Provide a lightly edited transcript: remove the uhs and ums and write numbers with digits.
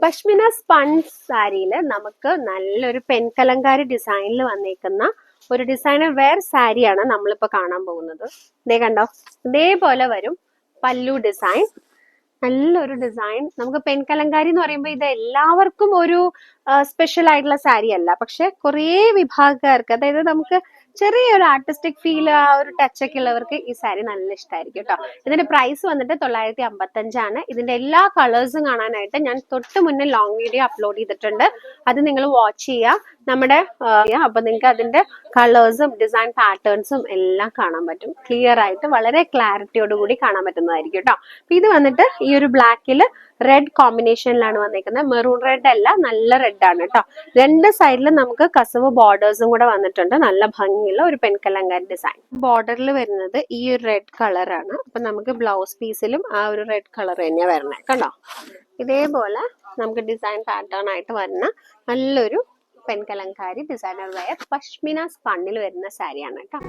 Pashmina spun സാരിയില് നമുക്ക് നല്ലൊരു പെൻകലങ്കാരി ഡിസൈനിൽ വന്നേക്കുന്ന ഒരു ഡിസൈനർ വെയർ സാരിയാണ് നമ്മളിപ്പോ കാണാൻ പോകുന്നത്. ഇതേ കണ്ടോ, ഇതേപോലെ വരും പല്ലു ഡിസൈൻ. നല്ലൊരു ഡിസൈൻ. നമുക്ക് പെൻകലങ്കാരി എന്ന് പറയുമ്പോൾ ഇത് എല്ലാവർക്കും ഒരു സ്പെഷ്യൽ ആയിട്ടുള്ള സാരി അല്ല, പക്ഷെ കുറേ വിഭാഗക്കാർക്ക്, അതായത് നമുക്ക് ചെറിയൊരു ആർട്ടിസ്റ്റിക് ഫീൽ, ആ ഒരു ടച്ച് ഒക്കെ ഉള്ളവർക്ക് ഈ സാരി നല്ല ഇഷ്ടമായിരിക്കും കേട്ടോ. ഇതിന്റെ പ്രൈസ് വന്നിട്ട് 955 ഇതിന്റെ എല്ലാ കളേഴ്സും കാണാനായിട്ട് ഞാൻ തൊട്ട് മുന്നേ ലോങ് വീഡിയോ അപ്ലോഡ് ചെയ്തിട്ടുണ്ട്. അത് നിങ്ങൾ വാച്ച് ചെയ്യുക. നമ്മുടെ അപ്പൊ നിങ്ങൾക്ക് അതിന്റെ കളേഴ്സും ഡിസൈൻ പാറ്റേൺസും എല്ലാം കാണാൻ പറ്റും. ക്ലിയർ ആയിട്ട് വളരെ ക്ലാരിറ്റിയോട് കൂടി കാണാൻ പറ്റുന്നതായിരിക്കും കേട്ടോ. അപ്പൊ ഇത് വന്നിട്ട് ഈ ഒരു ബ്ലാക്കില് റെഡ് കോമ്പിനേഷനിലാണ് വന്നിരിക്കുന്നത്. മെറൂൺ റെഡ് അല്ല, നല്ല റെഡ് ആണ് കേട്ടോ. രണ്ട് സൈഡിലും നമുക്ക് കസവ് ബോർഡേഴ്സും കൂടെ വന്നിട്ടുണ്ട്. നല്ല ഭംഗിയുള്ള ഒരു പെൻകലങ്കാരി ഡിസൈൻ. ബോർഡറിൽ വരുന്നത് ഈ ഒരു റെഡ് കളറാണ്. അപ്പൊ നമുക്ക് ബ്ലൗസ് പീസിലും ആ ഒരു റെഡ് കളർ തന്നെയാണ് വരണേ കണ്ടോ. ഇതേപോലെ നമുക്ക് ഡിസൈൻ പാറ്റേൺ ആയിട്ട് വരുന്ന നല്ലൊരു പെൻകലങ്കാരി ഡിസൈനർ വെയർ പശ്മിന സ്പണ്ണിൽ വരുന്ന സാരിയാണ് കേട്ടോ.